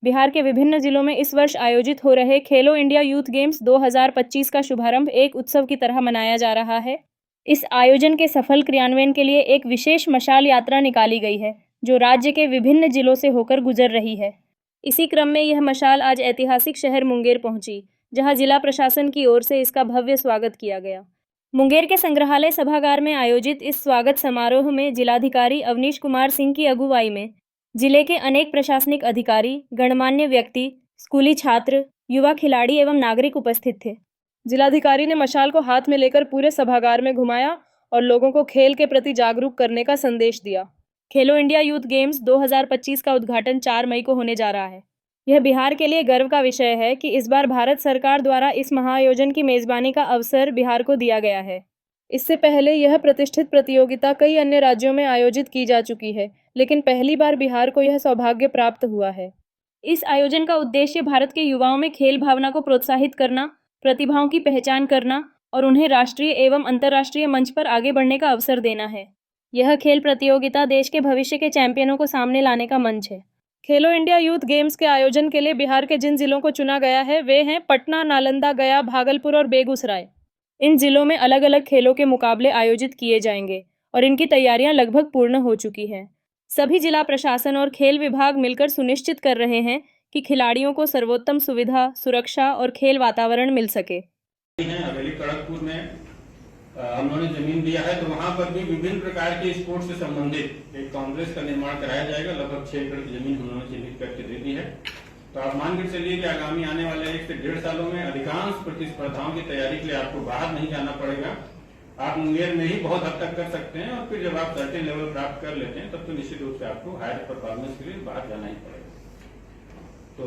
बिहार के विभिन्न जिलों में इस वर्ष आयोजित हो रहे खेलो इंडिया यूथ गेम्स 2025 का शुभारंभ एक उत्सव की तरह मनाया जा रहा है। इस आयोजन के सफल क्रियान्वयन के लिए एक विशेष मशाल यात्रा निकाली गई है, जो राज्य के विभिन्न जिलों से होकर गुजर रही है। इसी क्रम में यह मशाल आज ऐतिहासिक शहर मुंगेर पहुंची, जहां जिला प्रशासन की ओर से इसका भव्य स्वागत किया गया। मुंगेर के संग्रहालय सभागार में आयोजित इस स्वागत समारोह में जिलाधिकारी अवनीश कुमार सिंह की अगुवाई में जिले के अनेक प्रशासनिक अधिकारी, गणमान्य व्यक्ति, स्कूली छात्र, युवा खिलाड़ी एवं नागरिक उपस्थित थे। जिलाधिकारी ने मशाल को हाथ में लेकर पूरे सभागार में घुमाया और लोगों को खेल के प्रति जागरूक करने का संदेश दिया। खेलो इंडिया यूथ गेम्स 2025 का उद्घाटन 4 मई को होने जा रहा है। यह बिहार के लिए गर्व का विषय है कि इस बार भारत सरकार द्वारा इस महाआयोजन की मेजबानी का अवसर बिहार को दिया गया है। इससे पहले यह प्रतिष्ठित प्रतियोगिता कई अन्य राज्यों में आयोजित की जा चुकी है, लेकिन पहली बार बिहार को यह सौभाग्य प्राप्त हुआ है। इस आयोजन का उद्देश्य भारत के युवाओं में खेल भावना को प्रोत्साहित करना, प्रतिभाओं की पहचान करना और उन्हें राष्ट्रीय एवं अंतर्राष्ट्रीय मंच पर आगे बढ़ने का अवसर देना है। यह खेल प्रतियोगिता देश के भविष्य के चैंपियनों को सामने लाने का मंच है। खेलो इंडिया यूथ गेम्स के आयोजन के लिए बिहार के जिन जिलों को चुना गया है वे हैं पटना, नालंदा, गया, भागलपुर और बेगूसराय। इन जिलों में अलग अलग खेलों के मुकाबले आयोजित किए जाएंगे और इनकी तैयारियां लगभग पूर्ण हो चुकी हैं। सभी जिला प्रशासन और खेल विभाग मिलकर सुनिश्चित कर रहे हैं कि खिलाड़ियों को सर्वोत्तम सुविधा, सुरक्षा और खेल वातावरण मिल सके। हवेली खड़गपुर में हम लोगों ने जमीन दिया है, तो वहां पर भी विभिन्न प्रकार के स्पोर्ट्स से संबंधित एक कांग्रेस का निर्माण कराया जाएगा। लगभग 6 एकड़ की जमीन हम लोगों ने चिन्हित करके दे दी है। तो आप मान के चलिए कि आगामी आने वाले 1 से 1.5 सालों में अधिकांश प्रतिस्पर्धाओं की तैयारी के लिए आपको बाहर नहीं जाना पड़ेगा। आप मुंगेर में ही बहुत हद तक कर सकते हैं और फिर जब आप सर्टेन लेवल प्राप्त कर लेते हैं तब तो निश्चित रूप से आपको हायर परफॉर्मेंस के लिए बाहर जाना ही पड़ेगा। तो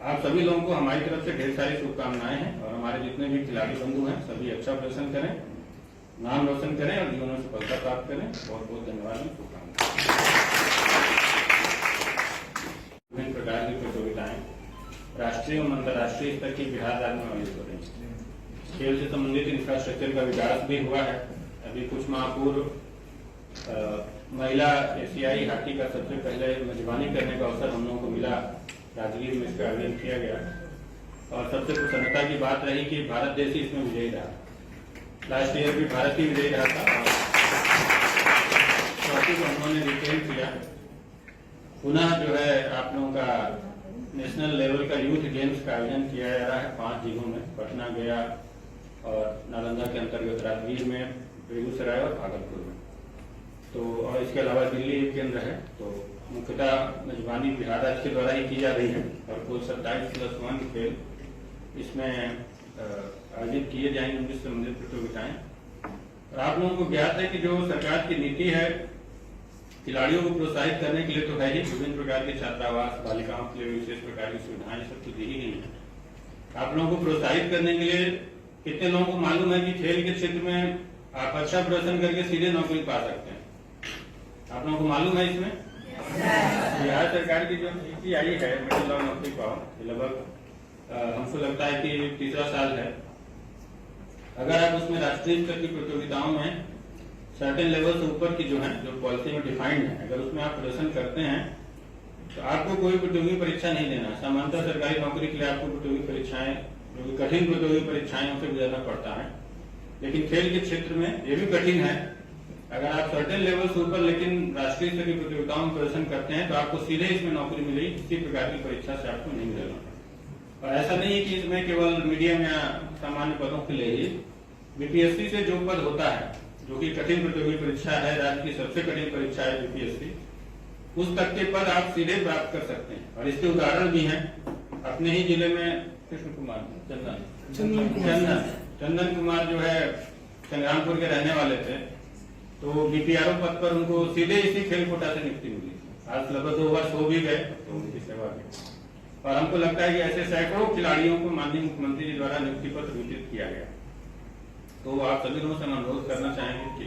आप सभी लोगों को हमारी तरफ से ढेर सारी शुभकामनाएं हैं और हमारे जितने भी खिलाड़ी बंधु हैं सभी अच्छा प्रदर्शन करें, नाम रोशन करें और जीवन में सफलता प्राप्त करें। बहुत बहुत धन्यवाद। विभिन्न प्रकार की प्रतियोगिताएं राष्ट्रीय और अंतर्राष्ट्रीय स्तर की बिहार राज्य में आयोजित हो रही है। खेल से संबंधित इंफ्रास्ट्रक्चर का विकास भी हुआ है। अभी कुछ माह पूर्व महिला एशियाई हॉकी का सबसे पहले मेजबानी करने का अवसर हम लोगों को मिला। राजगीर में इसका आयोजन किया गया और सबसे प्रसन्नता की बात रही कि भारत देश ही इसमें विजयी रहा। लास्ट ईयर भी भारत ही विजयी रहा था और ट्रॉफी को उन्होंने रिटेन किया। पुनः जो है आप लोगों का नेशनल लेवल का यूथ गेम्स का आयोजन किया जा रहा है 5 जिलों में, पटना, गया और नालंदा के अंतर्गत राजगीर में, बेगूसराय और भागलपुर में। तो और इसके अलावा दिल्ली एक केंद्र है। तो मुख्यतः मेजबानी बिहार राज्य के द्वारा ही की जा रही है और कुल 27+1 खेल इसमें आयोजित किए जाएंगे उनसे संबंधित प्रतियोगिताएं। और आप लोगों को ज्ञात है कि जो सरकार की नीति है खिलाड़ियों को प्रोत्साहित करने के लिए तो है ही, विभिन्न प्रकार के छात्रावास, बालिकाओं के लिए विशेष प्रकार की सुविधाएं सब तो दी ही गई है। आप लोगों को प्रोत्साहित करने के लिए कितने लोगों को मालूम है कि खेल के क्षेत्र में आप अच्छा प्रदर्शन करके सीधे नौकरी पा सकते हैं? आप लोगों को मालूम है इसमें बिहार सरकार की जो नीति आई है मिडिल ऑफ नौकरी पाओ, लगभग हमको लगता है कि 3रा साल है। अगर आप उसमें राष्ट्रीय स्तर की प्रतियोगिताओं में सर्टेन लेवल से ऊपर की जो है, जो पॉलिसी में डिफाइंड है, अगर उसमें आप प्रदर्शन करते हैं तो आपको कोई प्रतियोगी परीक्षा नहीं देना। सामान्यतः सरकारी नौकरी के लिए आपको प्रतियोगी परीक्षाएं, जो कि कठिन प्रतियोगी परीक्षाएं, उनसे गुजरना पड़ता है। लेकिन खेल के क्षेत्र में ये भी कठिन है। अगर आप सर्टेन लेवल से ऊपर लेकिन राष्ट्रीय स्तर की प्रतियोगिताओं में प्रदर्शन करते हैं तो आपको सीधे इसमें नौकरी मिलेगी, किसी प्रकार की परीक्षा से आपको नहीं मिलेगा। और ऐसा नहीं है कि इसमें केवल मीडियम या सामान्य पदों के लिए ही, बीपीएससी से जो पद होता है, जो कि कठिन प्रतियोगी परीक्षा है, राज्य की सबसे कठिन परीक्षा है बीपीएससी, उस तक के पद आप सीधे प्राप्त कर सकते हैं। और इसके उदाहरण भी हैं। अपने ही जिले में कृष्ण कुमार, चंदन कुमार जो है संग्रामपुर के रहने वाले थे, तो बीपीआरओ पद पर उनको सीधे इसी खेल कोटा से नियुक्ति मिली। आज लगभग 2 वर्ष हो भी गए तो उनकी सेवा की। और हमको लगता है कि ऐसे सैकड़ों खिलाड़ियों को माननीय मुख्यमंत्री जी द्वारा नियुक्ति पत्र वितरित किया गया। तो आप सभी लोगों से अनुरोध करना चाहेंगे कि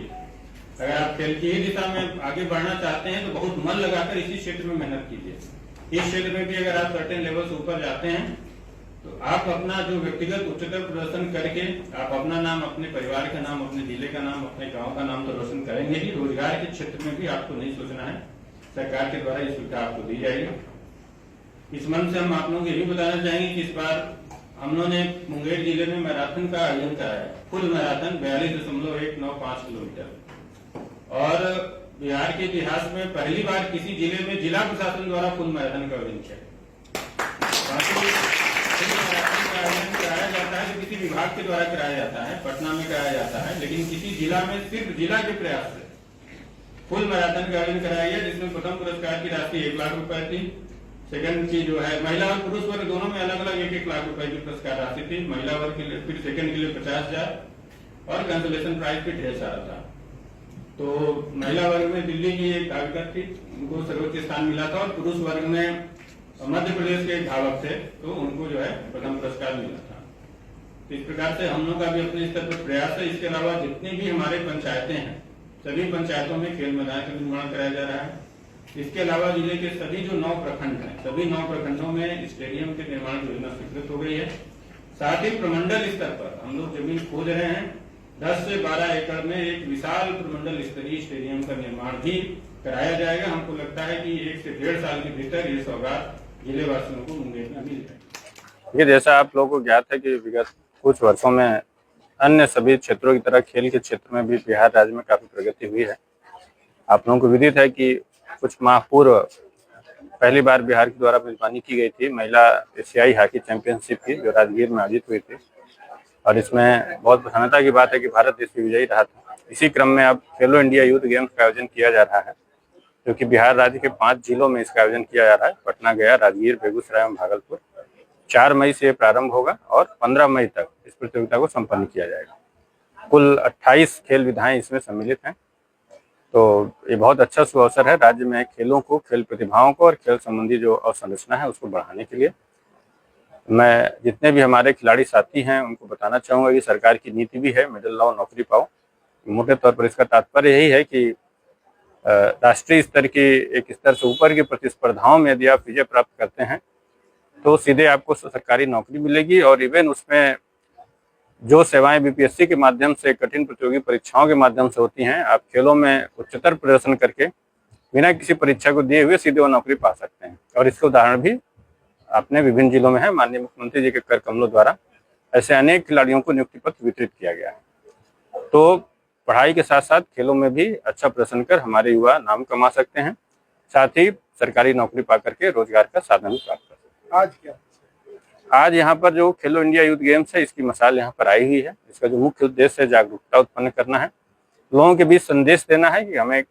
अगर आप खेल की ही दिशा में आगे बढ़ना चाहते हैं तो बहुत मन लगाकर इसी क्षेत्र में मेहनत कीजिए। इस क्षेत्र में भी अगर आप सर्टेन लेवल से ऊपर जाते हैं तो आप अपना जो व्यक्तिगत उच्चतर प्रदर्शन करके आप अपना नाम, अपने परिवार का नाम, अपने जिले का नाम, अपने गांव का नाम तो रोशन करेंगे ही। रोजगार के क्षेत्र में भी आपको नहीं सोचना है, सरकार के द्वारा ये सुविधा आपको दी जाएगी। इस मन से हम आप लोगों को ये भी बताना चाहेंगे कि इस बार हम लोगों ने मुंगेर जिले में मैराथन का आयोजन कराया है, फुल मैराथन 42.195 किलोमीटर। और बिहार के इतिहास में पहली बार किसी जिले में जिला प्रशासन द्वारा फुल मैराथन का आयोजन किया। बाकी फुल मैराथन का आयोजन कराया जाता है तो किसी विभाग के द्वारा कराया जाता है, पटना में कराया जाता है, लेकिन किसी जिला में सिर्फ जिला के प्रयास से फुल मैराथन का आयोजन कराया गया, जिसमें प्रथम पुरस्कार की राशि 1 लाख रुपए थी। सेकंड की जो है महिला और पुरुष वर्ग दोनों में अलग अलग 1-1 लाख रुपए की पुरस्कार राशि थी। महिला वर्ग के लिए फिर सेकंड के लिए 50,000 और कंसोलेशन प्राइज भी ढेर सारा था। तो महिला वर्ग में दिल्ली की एक धावक थी, उनको सर्वोच्च स्थान मिला था, और पुरुष वर्ग में मध्य प्रदेश के एक धावक थे, तो उनको जो है प्रथम पुरस्कार मिला था। तो इस प्रकार से हम लोग का भी अपने स्तर पर प्रयास है। इसके अलावा जितनी भी हमारे पंचायतें हैं, सभी पंचायतों में खेल मैदान का निर्माण कराया जा रहा है। इसके अलावा जिले के सभी जो 9 प्रखंड हैं, सभी 9 प्रखंडों में स्टेडियम के निर्माण की योजना स्वीकृत हो गई है। साथ ही प्रमंडल स्तर पर हम लोग जमीन खोज रहे हैं। 10 से 12 एकड़ में एक विशाल प्रमंडल स्तरीय स्टेडियम का निर्माण भी कराया जाएगा। हमको लगता है कि 1 से 1.5 साल के भीतर ये सौगात जिले वासियों को मुंगेर में मिल जाएगी। ये जैसा आप लोगों को ज्ञात है कि विगत कुछ वर्षों में अन्य सभी क्षेत्रों की तरह खेल के क्षेत्र में भी बिहार राज्य में काफी प्रगति हुई है। आप लोगों को विदित है कि कुछ माह पूर्व पहली बार बिहार के द्वारा मेजबानी की गई थी महिला एशियाई हॉकी चैंपियनशिप की, जो राजगीर में आयोजित हुई थी, और इसमें बहुत प्रसन्नता की बात है कि भारत देश विजयी रहा था। इसी क्रम में अब खेलो इंडिया यूथ गेम्स का आयोजन किया जा रहा है, जो कि बिहार राज्य के 5 जिलों में इसका आयोजन किया जा रहा है। पटना, गया, राजगीर, बेगूसराय एवं भागलपुर। 4 मई से प्रारंभ होगा और 15 मई तक इस प्रतियोगिता को संपन्न किया जाएगा। कुल 28 खेल विधाएं इसमें सम्मिलित हैं। तो ये बहुत अच्छा सुअवसर है राज्य में खेलों को, खेल प्रतिभाओं को और खेल संबंधी जो अवसंरचना है उसको बढ़ाने के लिए। मैं जितने भी हमारे खिलाड़ी साथी हैं उनको बताना चाहूँगा कि सरकार की नीति भी है मेडल लाओ नौकरी पाओ। मोटे तौर पर इसका तात्पर्य यही है कि राष्ट्रीय स्तर की एक स्तर से ऊपर की प्रतिस्पर्धाओं में यदि आप विजय प्राप्त करते हैं तो सीधे आपको सरकारी नौकरी मिलेगी, और इवन उसमें जो सेवाएं बीपीएससी के माध्यम से, कठिन प्रतियोगी परीक्षाओं के माध्यम से होती हैं, आप खेलों में उच्चतर प्रदर्शन करके बिना किसी परीक्षा को दिए हुए सीधे वो नौकरी पा सकते हैं। और इसके उदाहरण भी अपने विभिन्न जिलों में है। माननीय मुख्यमंत्री जी के कर कमलों द्वारा ऐसे अनेक खिलाड़ियों को नियुक्ति पत्र वितरित किया गया है। तो पढ़ाई के साथ साथ खेलों में भी अच्छा प्रदर्शन कर हमारे युवा नाम कमा सकते हैं, साथ ही सरकारी नौकरी पा करके रोजगार का साधन भी प्राप्त कर सकते हैं। आज यहाँ पर जो खेलो इंडिया यूथ गेम्स है, इसकी मिसाल यहाँ पर आई हुई है। इसका जो मुख्य उद्देश्य है जागरूकता उत्पन्न करना है, लोगों के बीच संदेश देना है कि हमें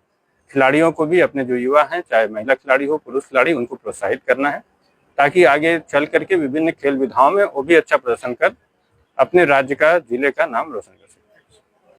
खिलाड़ियों को भी, अपने जो युवा हैं, चाहे महिला खिलाड़ी हो पुरुष खिलाड़ी, उनको प्रोत्साहित करना है, ताकि आगे चल करके विभिन्न खेल विधाओं में वो भी अच्छा प्रदर्शन कर अपने राज्य का, जिले का नाम रोशन कर सके।